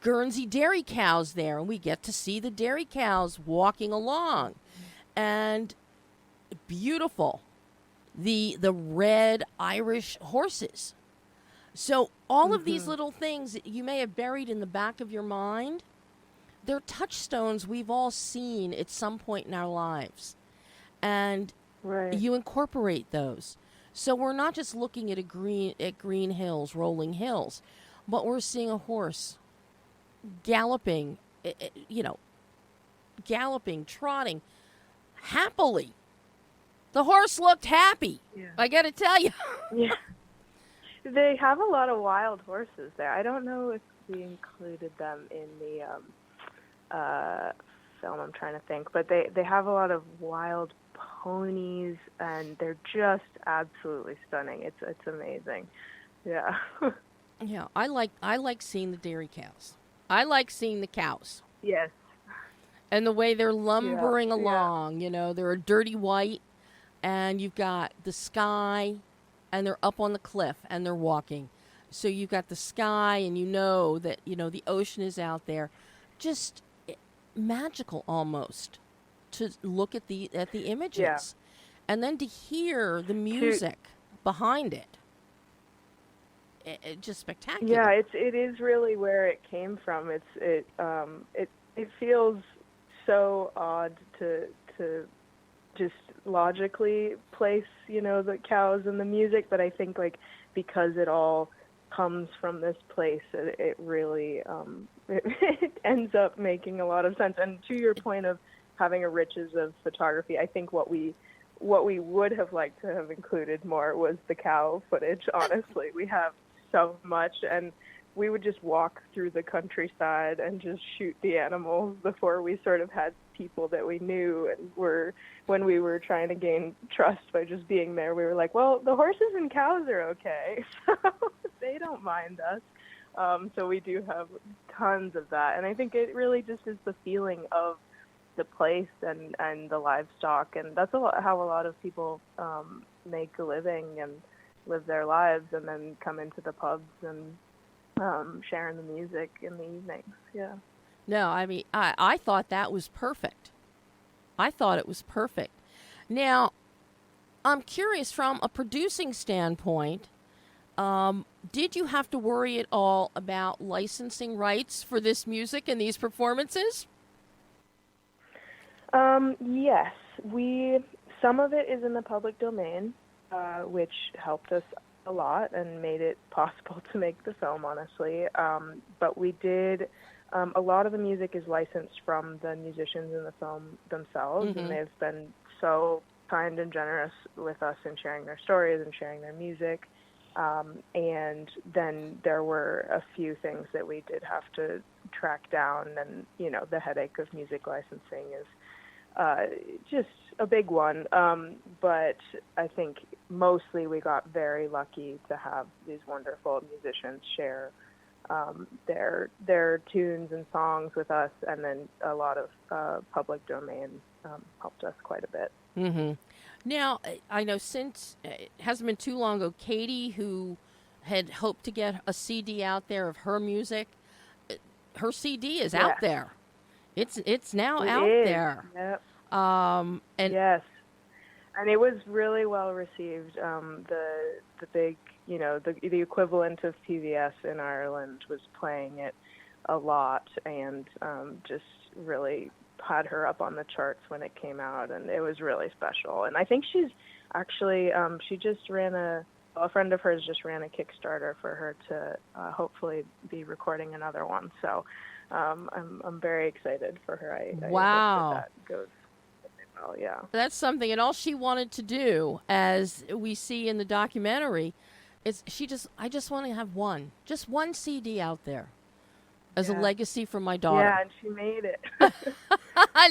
Guernsey dairy cows there, and we get to see the dairy cows walking along. And beautiful, the red Irish horses. So all of these little things that you may have buried in the back of your mind, they're touchstones we've all seen at some point in our lives. And you incorporate those. So we're not just looking at green hills, rolling hills, but we're seeing a horse galloping, trotting happily. The horse looked happy. Yeah. I got to tell you. Yeah. They have a lot of wild horses there. I don't know if we included them in the film. I'm trying to think, but they have a lot of wild ponies, and they're just absolutely stunning. It's amazing. Yeah. Yeah, I like seeing the dairy cows. I like seeing the cows. Yes. And the way they're lumbering along, they're a dirty white, and you've got the sky, and they're up on the cliff, and they're walking. So you've got the sky, and that, the ocean is out there. Just magical almost to look at the images. Yeah. And then to hear the music behind it. It just spectacular. Yeah, it is really where it came from. It feels so odd to just logically place, the cows and the music, but I think because it all comes from this place, it really it ends up making a lot of sense. And to your point of having a riches of photography, I think what we would have liked to have included more was the cow footage. Honestly, we have so much, and we would just walk through the countryside and just shoot the animals before we sort of had people that we knew, and when we were trying to gain trust by just being there, we were like, well, the horses and cows are okay, so they don't mind us. So we do have tons of that, and I think it really just is the feeling of the place and the livestock, and that's how a lot of people make a living and live their lives, and then come into the pubs and sharing the music in the evenings. Yeah. No, I mean, I thought that was perfect. I thought it was perfect. Now, I'm curious, from a producing standpoint, did you have to worry at all about licensing rights for this music and these performances? Yes. Some of it is in the public domain, which helped us a lot and made it possible to make the film, honestly. But we did, a lot of the music is licensed from the musicians in the film themselves, and they've been so kind and generous with us in sharing their stories and sharing their music. And then there were a few things that we did have to track down, and, the headache of music licensing is just a big one. But I think mostly we got very lucky to have these wonderful musicians share their tunes and songs with us, and then a lot of public domain helped us quite a bit. Mm-hmm. Now, I know since it hasn't been too long ago, Katie, who had hoped to get a CD out there of her music, her CD is out there. It's now out there. Yep. And yes, and it was really well received. The big, the equivalent of PBS in Ireland was playing it a lot, and just really had her up on the charts when it came out, and it was really special. And I think she's actually she just ran a friend of hers just ran a Kickstarter for her to hopefully be recording another one. So I'm very excited for her. I wow. hope that goes well. Yeah, that's something. And all she wanted to do, as we see in the documentary, is I just want to have just one CD out there as a legacy for my daughter. Yeah, and she made it.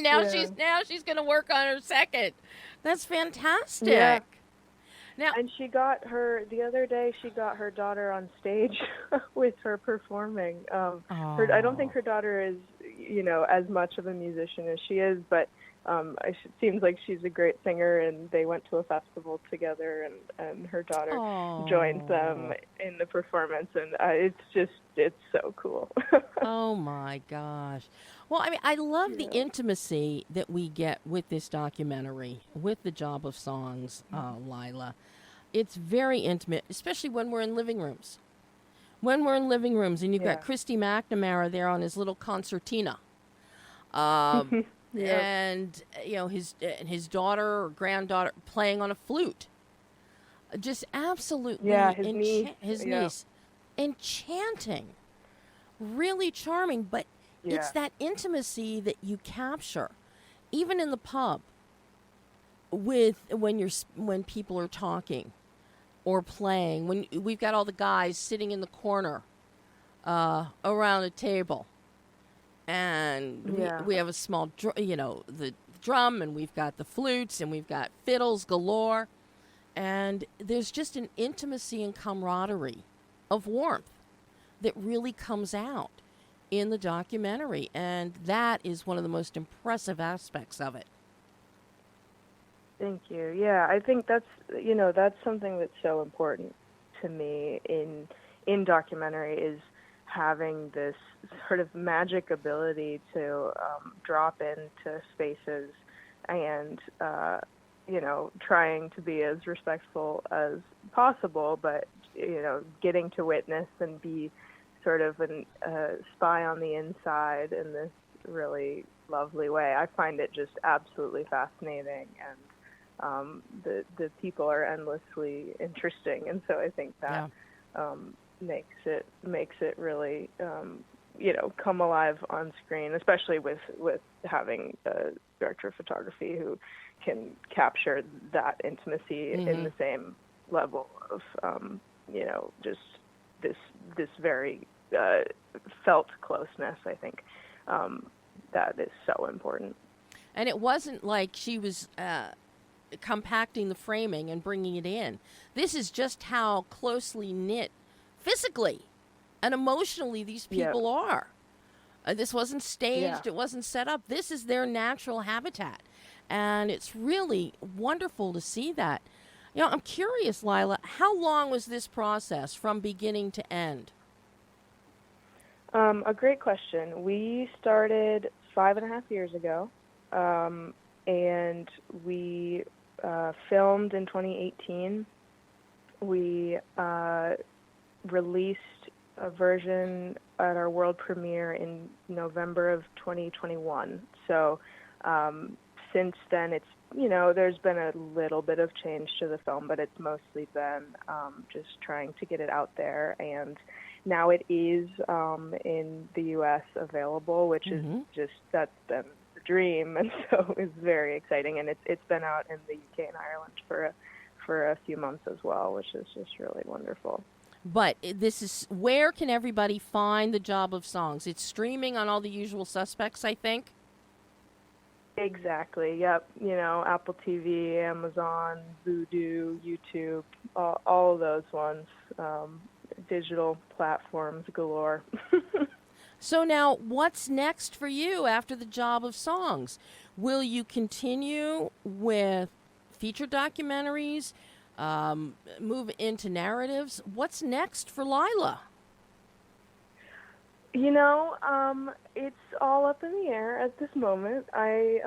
now she's going to work on her second. That's fantastic. Yeah. Now, and the other day she got her daughter on stage with her performing. I don't think her daughter is, as much of a musician as she is, but it seems like she's a great singer, and they went to a festival together, and her daughter joined them in the performance, and it's so cool. Oh my gosh. Well, I mean, I love the intimacy that we get with this documentary, with the Job of Songs, Lila. It's very intimate, especially when we're in living rooms. When we're in living rooms, and you've got Christy McNamara there on his little concertina. And his daughter or granddaughter playing on a flute, just absolutely his niece, enchanting, really charming. But it's that intimacy that you capture, even in the pub, when people are talking or playing. When we've got all the guys sitting in the corner around a table. And we have a small, the drum, and we've got the flutes, and we've got fiddles galore. And there's just an intimacy and camaraderie of warmth that really comes out in the documentary. And that is one of the most impressive aspects of it. Thank you. Yeah, I think that's something that's so important to me in documentary, is having this sort of magic ability to drop into spaces and, trying to be as respectful as possible, but, getting to witness and be sort of a spy on the inside in this really lovely way. I find it just absolutely fascinating, and the people are endlessly interesting, and so I think that makes it really come alive on screen, especially with having a director of photography who can capture that intimacy in the same level of just this very felt closeness. I think that is so important. And it wasn't like she was compacting the framing and bringing it in. This is just how closely knit physically and emotionally these people are. This wasn't staged. It wasn't set up. This is their natural habitat. And it's really wonderful to see that. I'm curious, Lila, how long was this process from beginning to end? A great question. We started 5.5 years ago, and we filmed in 2018. We released a version at our world premiere in November of 2021. So since then, it's, there's been a little bit of change to the film, but it's mostly been just trying to get it out there. And now it is in the U.S. available, which is that's been the dream. And so it's very exciting. And it's been out in the UK and Ireland for a few months as well, which is just really wonderful. But where can everybody find The Job of Songs? It's streaming on all the usual suspects, I think. Exactly. Yep. Apple TV, Amazon, Vudu, YouTube, all of those ones. digital platforms galore. So now, what's next for you after the job of songs? Will you continue with feature documentaries, move into narratives? What's next for Lila? It's all up in the air at this moment. I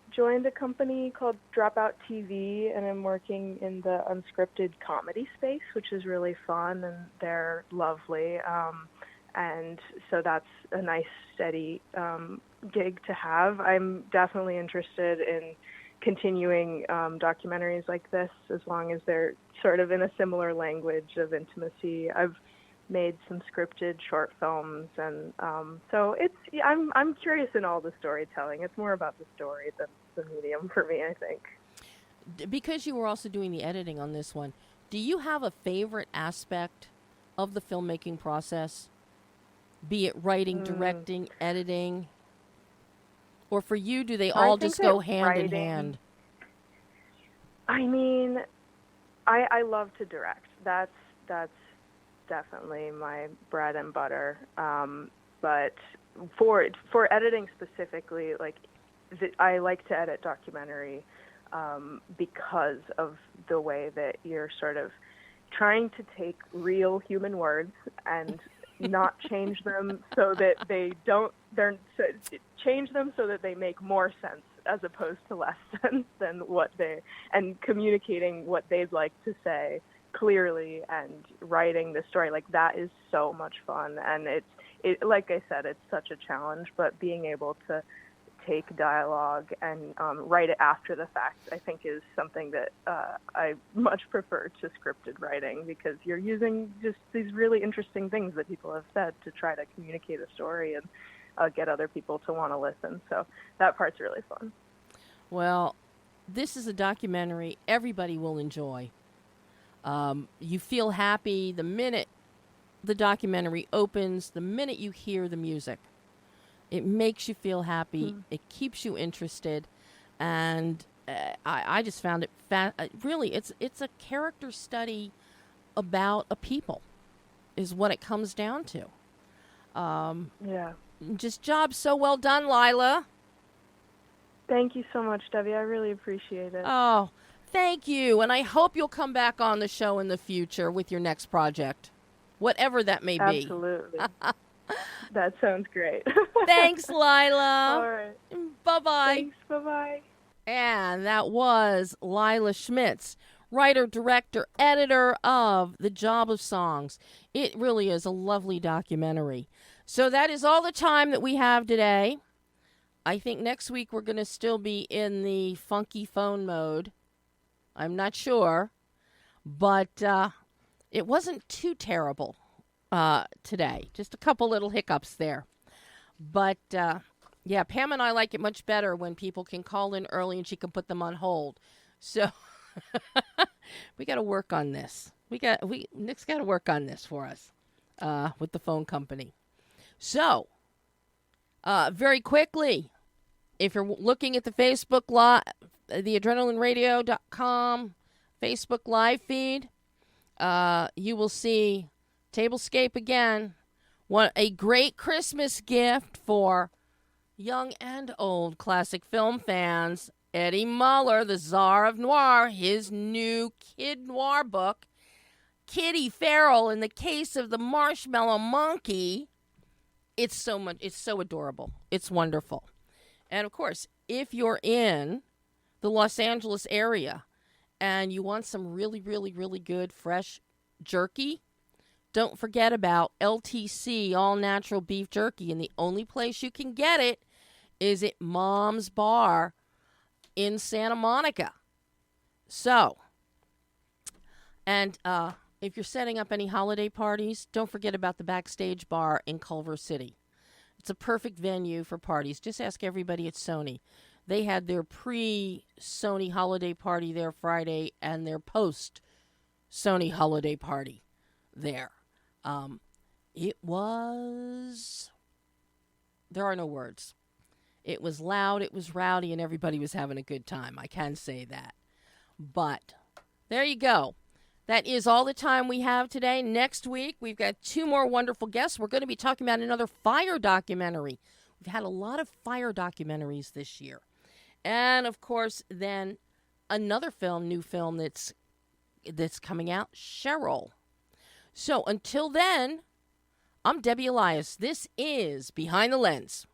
joined a company called Dropout TV, and I'm working in the unscripted comedy space, which is really fun, and they're lovely. And so that's a nice, steady gig to have. I'm definitely interested in continuing documentaries like this, as long as they're sort of in a similar language of intimacy. I've made some scripted short films, and so I'm curious in all the storytelling. It's more about the story than the medium for me, I think. Because you were also doing the editing on this one, do you have a favorite aspect of the filmmaking process? Be it writing, directing, editing, or for you, do they all just go hand in hand? I mean, I love to direct. That's definitely my bread and butter. But for editing specifically, I like to edit documentary because of the way that you're sort of trying to take real human words and not change them so that they don't. Change them so that they make more sense as opposed to less sense than and communicating what they'd like to say clearly and writing the story. Like, that is so much fun, and it like I said, it's such a challenge, but being able to take dialogue and write it after the fact, I think, is something that I much prefer to scripted writing, because you're using just these really interesting things that people have said to try to communicate a story and get other people to want to listen. So that part's really fun. Well, this is a documentary everybody will enjoy. You feel happy the minute the documentary opens, the minute you hear the music. It makes you feel happy. It keeps you interested, and I just found it really. It's a character study about a people, is what it comes down to. Yeah. Just job so well done, Lila. Thank you so much, Debbie. I really appreciate it. Oh, thank you, and I hope you'll come back on the show in the future with your next project, whatever that may be. Absolutely. That sounds great. Thanks, Lila. All right. Bye-bye. Thanks. Bye-bye. And that was Lila Schmitz, writer, director, editor of The Job of Songs. It really is a lovely documentary. So that is all the time that we have today. I think next week we're going to still be in the funky phone mode. I'm not sure. But it wasn't too terrible today. Just a couple little hiccups there. But, yeah, Pam and I like it much better when people can call in early and she can put them on hold. So we got to work on this. Nick's got to work on this for us with the phone company. So, very quickly, if you're looking at the Facebook Live, the adrenalineradio.com Facebook Live feed, you will see Tablescape again. A great Christmas gift for young and old classic film fans. Eddie Muller, the Czar of Noir, his new kid noir book, Kitty Farrell in the Case of the Marshmallow Monkey. It's so adorable. It's wonderful. And of course, if you're in the Los Angeles area and you want some really, really, really good fresh jerky, don't forget about LTC, all natural beef jerky. And the only place you can get it is at Mom's Bar in Santa Monica. So, and if you're setting up any holiday parties, don't forget about the Backstage Bar in Culver City. It's a perfect venue for parties. Just ask everybody at Sony. They had their pre-Sony holiday party there Friday and their post-Sony holiday party there. There are no words. It was loud, it was rowdy, and everybody was having a good time. I can say that. But there you go. That is all the time we have today. Next week, we've got 2 more wonderful guests. We're going to be talking about another fire documentary. We've had a lot of fire documentaries this year. And, of course, then another new film that's coming out, Cheryl. So until then, I'm Debbie Elias. This is Behind the Lens.